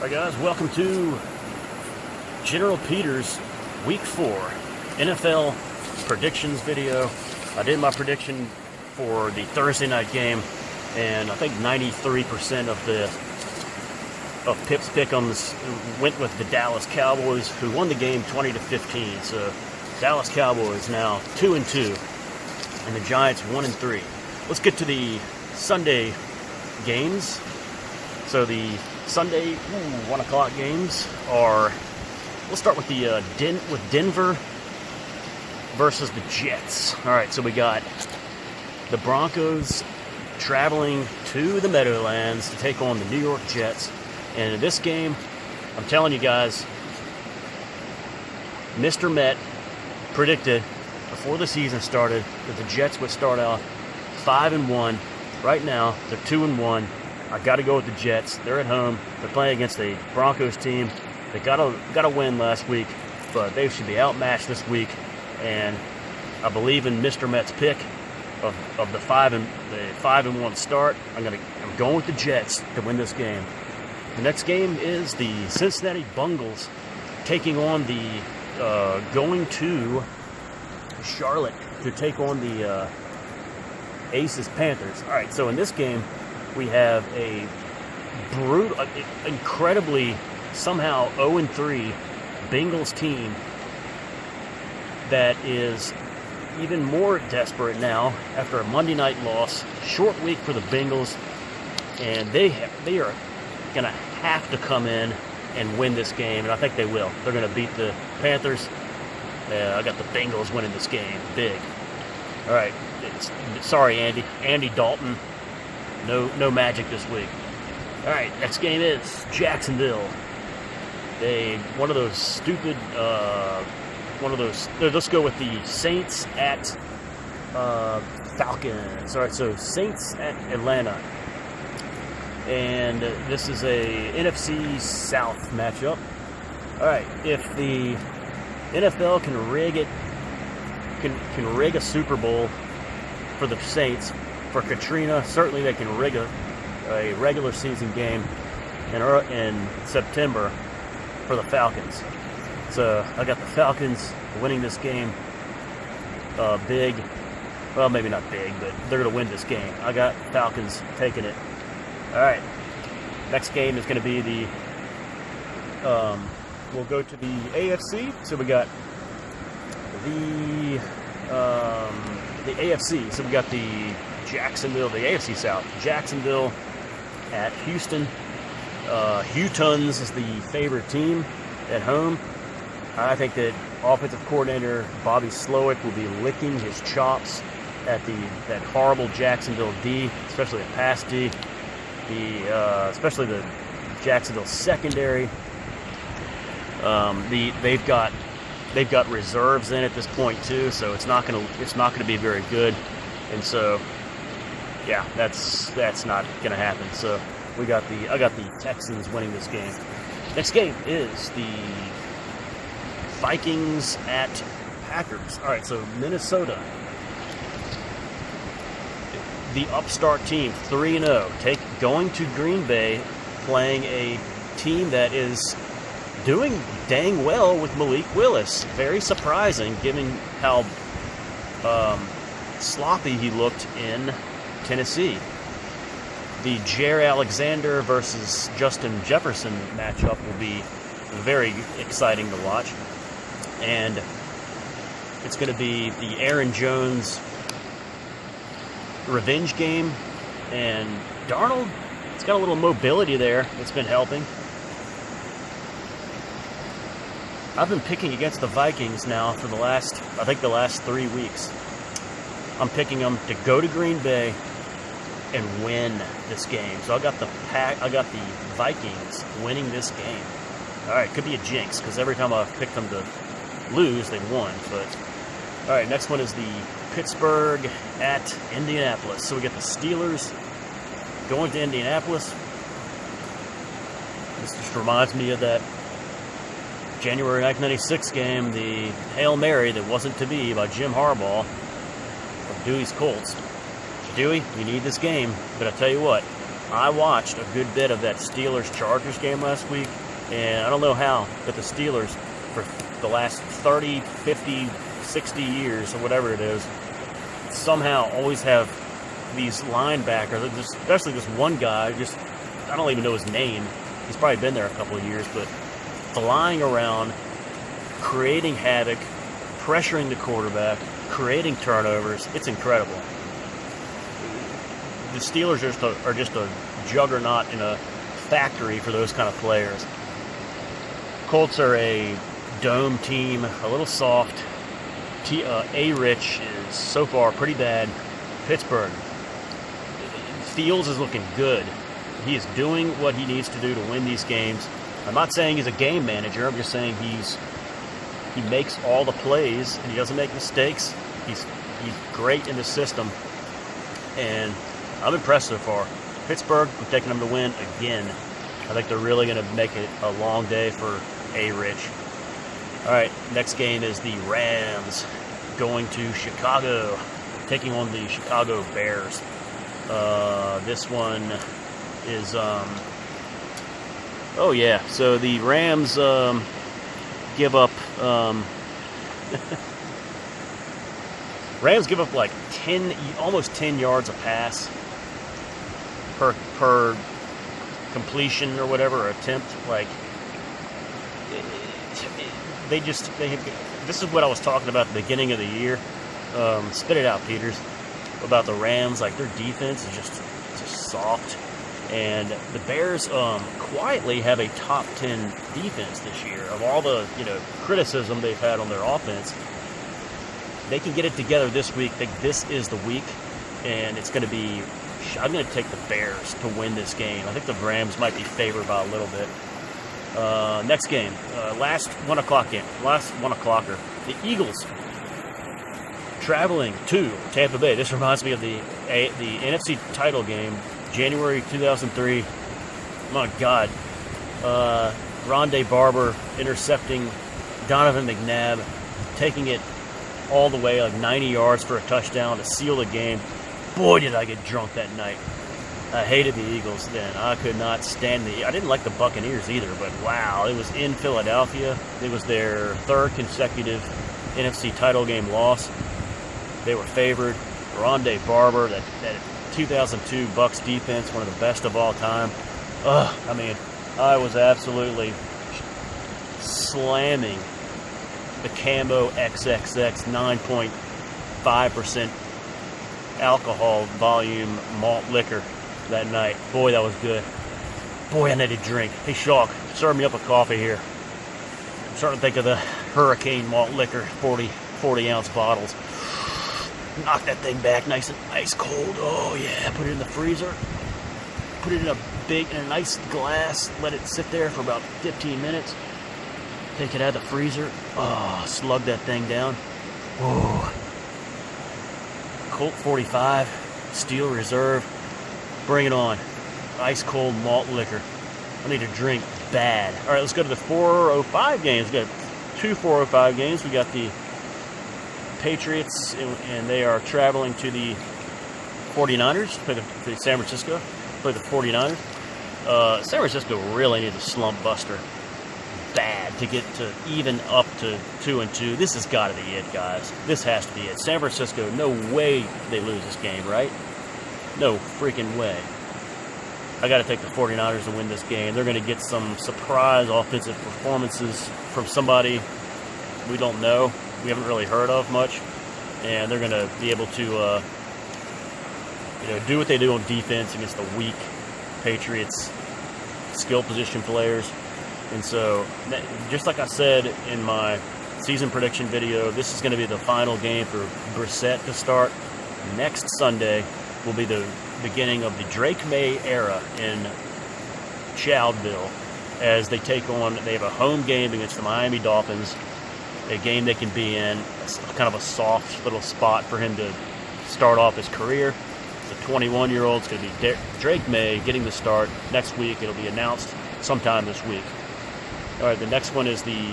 Alright guys, welcome to General Peters Week 4 NFL predictions video. I did my prediction for the Thursday night game, and I think 93% of Pip's pick'ems went with the Dallas Cowboys, who won the game 20-15. So Dallas Cowboys now 2-2, and the Giants 1-3. Let's get to the Sunday games. So the Sunday 1 o'clock games are, we'll start with the Denver versus the Jets. All right, so we got the Broncos traveling to the Meadowlands to take on the New York Jets. And in this game, I'm telling you guys, Mr. Met predicted before the season started that the Jets would start out 5-1. Right now, they're 2-1. I got to go with the Jets. They're at home. They're playing against a Broncos team. They got a win last week, but they should be outmatched this week. And I believe in Mr. Met's pick of the 5-1 start. I'm going with the Jets to win this game. The next game is the Cincinnati Bengals taking on going to Charlotte to take on the Aces Panthers. All right, so in this game, we have a brutal, incredibly, somehow 0-3 Bengals team that is even more desperate now after a Monday night loss. Short week for the Bengals, and they are going to have to come in and win this game, and I think they will. They're going to beat the Panthers. I got the Bengals winning this game big. All right, sorry, Andy Dalton. No magic this week. All right, next game is Jacksonville. One of those stupid. Let's go with the Saints at Falcons. All right, so Saints at Atlanta, and this is a NFC South matchup. All right, if the NFL can rig a Super Bowl for the Saints. For Katrina, certainly they can rig a regular season game in September for the Falcons. So I got the Falcons winning this game big. Well, maybe not big, but they're going to win this game. I got Falcons taking it. All right. Next game is going to be we'll go to the AFC. So we got the AFC. So we got the Jacksonville, the AFC South. Jacksonville at Houston. Houston's is the favorite team at home. I think that offensive coordinator Bobby Slowick will be licking his chops at that horrible Jacksonville D, especially the pass D. Especially the Jacksonville secondary. They've got reserves in at this point too, so it's not gonna be very good, and so. Yeah, that's not going to happen. So I got the Texans winning this game. Next game is the Vikings at Packers. All right, so Minnesota, the upstart team, 3-0, going to Green Bay, playing a team that is doing dang well with Malik Willis. Very surprising, given how sloppy he looked in Tennessee. The Jair Alexander versus Justin Jefferson matchup will be very exciting to watch. And it's going to be the Aaron Jones revenge game. And Darnold, it's got a little mobility there that's been helping. I've been picking against the Vikings now for the last 3 weeks. I'm picking them to go to Green Bay and win this game. So I got the Vikings winning this game. All right, could be a jinx because every time I've picked them to lose, they've won. But all right, next one is the Pittsburgh at Indianapolis. So we got the Steelers going to Indianapolis. This just reminds me of that January 1996 game, the Hail Mary that wasn't to be by Jim Harbaugh of Dewey's Colts. Dewey, you need this game, but I tell you what, I watched a good bit of that Steelers-Chargers game last week, and I don't know how, but the Steelers, for the last 30, 50, 60 years, or whatever it is, somehow always have these linebackers, especially this one guy, I don't even know his name. He's probably been there a couple of years, but flying around, creating havoc, pressuring the quarterback, creating turnovers. It's incredible. The Steelers are just a juggernaut in a factory for those kind of players. Colts are a dome team, a little soft. A-Rich is so far pretty bad. Pittsburgh. Fields is looking good. He is doing what he needs to do to win these games. I'm not saying he's a game manager. I'm just saying he makes all the plays and he doesn't make mistakes. He's great in the system, and I'm impressed so far. Pittsburgh, I'm taking them to win again. I think they're really going to make it a long day for A-Rich. All right, next game is the Rams going to Chicago, taking on the Chicago Bears. This one is, oh yeah, so the Rams give up, Rams give up like almost 10 yards a pass per completion or whatever, or attempt. Like, this is what I was talking about at the beginning of the year. Spit it out, Peters, about the Rams. Like, their defense is just soft. And the Bears quietly have a top 10 defense this year. Of all the criticism they've had on their offense, they can get it together this week. I think this is the week, and it's going to be. I'm going to take the Bears to win this game. I think the Rams might be favored by a little bit. Next game, last 1 o'clock game, last 1 o'clocker. The Eagles traveling to Tampa Bay. This reminds me of the NFC title game, January 2003. My God. Rondé Barber intercepting Donovan McNabb, taking it all the way, like 90 yards for a touchdown to seal the game. Boy, did I get drunk that night. I hated the Eagles then. I could not stand I didn't like the Buccaneers either, but wow, it was in Philadelphia. It was their third consecutive NFC title game loss. They were favored. Rondé Barber, that 2002 Bucs defense, one of the best of all time. I mean, I was absolutely slamming the Cambo XXX 9.5% alcohol volume malt liquor that night. Boy, that was good. Boy, I need a drink. Hey, Shock, serve me up a coffee here. I'm starting to think of the Hurricane malt liquor, 40-ounce bottles. Knock that thing back nice and ice cold. Oh, yeah. Put it in the freezer. Put it in a nice glass. Let it sit there for about 15 minutes. Take it out of the freezer. Oh, slug that thing down. Whoa. Colt 45, Steel Reserve. Bring it on. Ice cold malt liquor. I need a drink bad. All right, let's go to the 405 games. We got 2 405 games. We got the Patriots, and they are traveling to the 49ers, play the San Francisco, play the 49ers. San Francisco really needs a slump buster bad to get to even up to 2-2. This has got to be it, guys. This has to be it. San Francisco, no way they lose this game, right? No freaking way. I got to take the 49ers to win this game. They're going to get some surprise offensive performances from somebody we don't know, we haven't really heard of much, and they're going to be able to do what they do on defense against the weak Patriots skill position players. And so, just like I said in my season prediction video, this is going to be the final game for Brissett to start. Next Sunday will be the beginning of the Drake May era in Childville as they take on, they have a home game against the Miami Dolphins, a game they can be in, kind of a soft little spot for him to start off his career. The 21-year-old is going to be Drake May getting the start next week. It'll be announced sometime this week. All right, the next one is the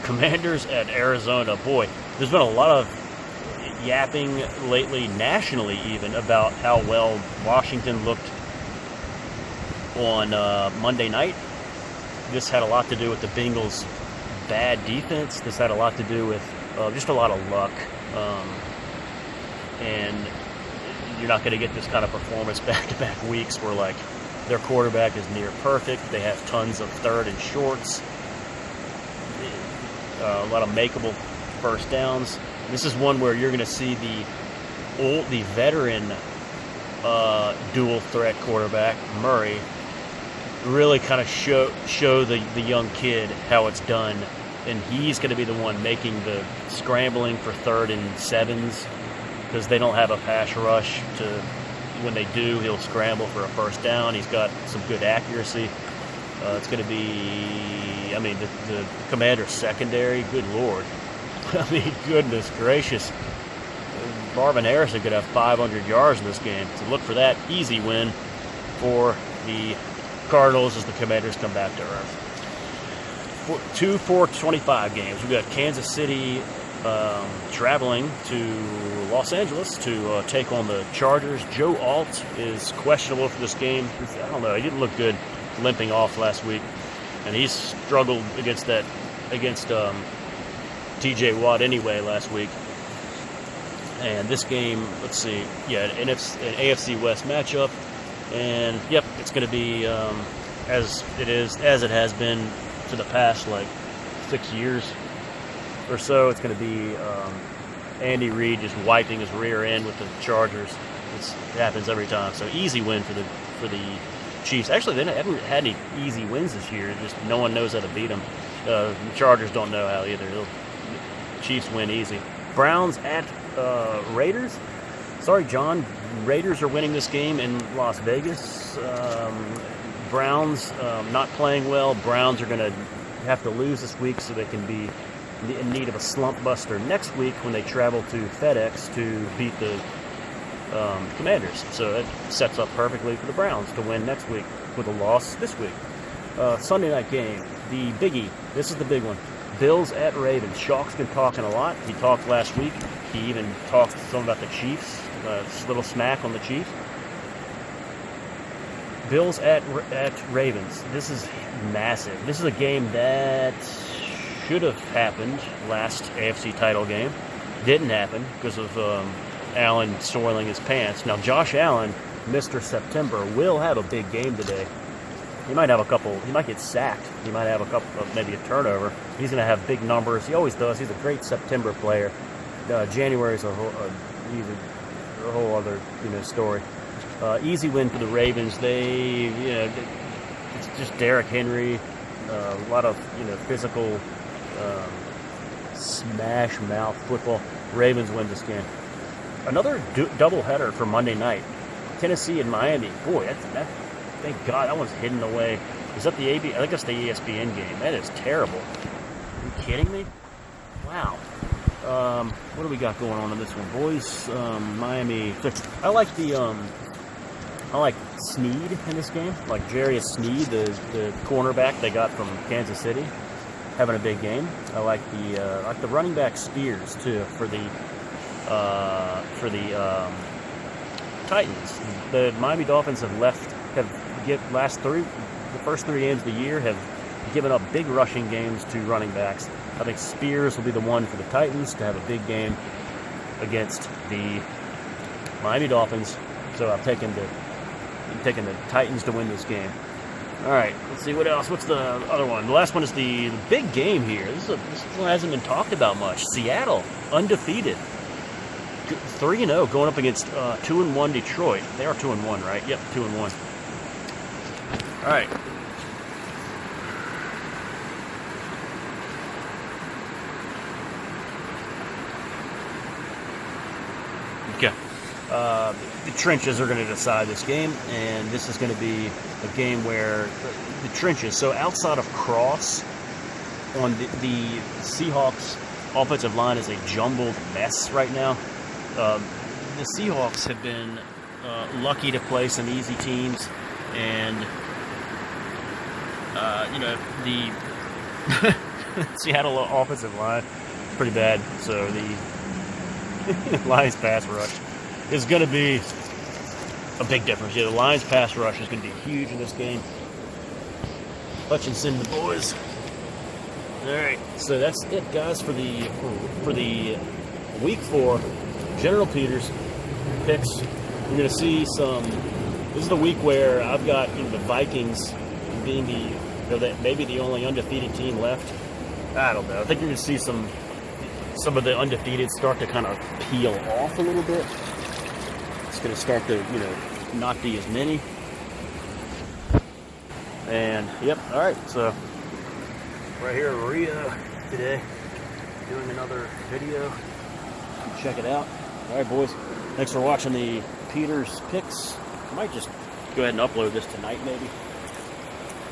Commanders at Arizona. Boy, there's been a lot of yapping lately, nationally even, about how well Washington looked on Monday night. This had a lot to do with the Bengals' bad defense. This had a lot to do with just a lot of luck. And you're not going to get this kind of performance back-to-back weeks where, like, their quarterback is near perfect. They have tons of third and shorts. A lot of makeable first downs. This is one where you're going to see the veteran dual threat quarterback, Murray, really kind of show the young kid how it's done. And he's going to be the one making the scrambling for 3rd and 7s because they don't have a pass rush. When they do, he'll scramble for a first down. He's got some good accuracy. It's going to be, I mean, the Commanders' secondary, good Lord. I mean, goodness gracious. Marvin Harrison could have 500 yards in this game. So look for that easy win for the Cardinals as the Commanders come back to earth. 2 4-25 games. We've got Kansas City traveling to Los Angeles to take on the Chargers. Joe Alt is questionable for this game. I don't know. He didn't look good limping off last week. And he's struggled against T.J. Watt anyway last week. And this game, let's see, an AFC West matchup. And, yep, it's going to be as it has been for the past, 6 years or so. It's going to be Andy Reid just wiping his rear end with the Chargers. It happens every time. So easy win for the Chiefs. Actually, they haven't had any easy wins this year. Just no one knows how to beat them. The Chargers don't know how either. The Chiefs win easy. Browns at Raiders. Sorry, John. Raiders are winning this game in Las Vegas. Browns not playing well. Browns are going to have to lose this week so they can be in need of a slump buster next week when they travel to FedEx to beat the Commanders. So it sets up perfectly for the Browns to win next week with a loss this week. Sunday night game, the biggie. This is the big one. Bills at Ravens. Shock's been talking a lot. He talked last week. He even talked some about the Chiefs. A little smack on the Chiefs. Bills at Ravens. This is massive. This is a game that should have happened last AFC title game. Didn't happen because of Allen soiling his pants. Now, Josh Allen, Mr. September, will have a big game today. He might have he might get sacked. He might have maybe a turnover. He's going to have big numbers. He always does. He's a great September player. January is a whole other story. Easy win for the Ravens. It's just Derrick Henry. A lot of physical smash mouth football. Ravens win this game. Another doubleheader for Monday night. Tennessee and Miami. Boy, that thank God that one's hidden away. Is that the AB? I think that's the ESPN game. That is terrible. Are you kidding me? Wow. What do we got going on in this one, boys? Miami. I like Sneed in this game. Like Jarius Sneed, the cornerback they got from Kansas City, having a big game. I like the running back Spears too for the Titans. The Miami Dolphins the first 3 games of the year have given up big rushing games to running backs. I think Spears will be the one for the Titans to have a big game against the Miami Dolphins. So I'm taking the Titans to win this game. All right, let's see what else. What's the other one? The last one is the big game here. This one hasn't been talked about much. Seattle, undefeated. 3-0 going up against 2-1 Detroit. They are 2-1, right? Yep, 2-1. All right. Okay. The trenches are going to decide this game, and this is going to be a game where the trenches. So outside of Cross, on the Seahawks offensive line is a jumbled mess right now. The Seahawks have been lucky to play some easy teams, and the Seattle offensive line is pretty bad. So the Lions pass rush is going to be a big difference. Yeah, the Lions pass rush is going to be huge in this game. Hutchinson, the boys. All right, so that's it, guys, for the week 4 General Peters picks. You're going to see some. This is the week where I've got the Vikings being maybe the only undefeated team left. I don't know. I think you're going to see some of the undefeated start to kind of peel off a little bit. It's going to start to not be as many. And yep, all right. So right here at Rio today, doing another video. Check it out. All right, boys. Thanks for watching the Peters picks. I might just go ahead and upload this tonight, maybe,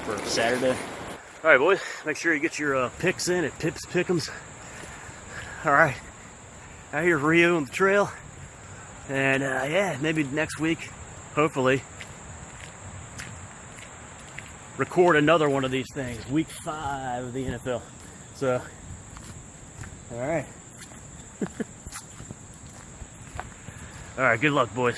for Saturday. All right, boys. Make sure you get your picks in at Pips Pick'ems. All right. Out here, Rio on the trail. And, yeah, maybe next week, hopefully, record another one of these things. Week 5 of the NFL. So, all right. All right, good luck, boys.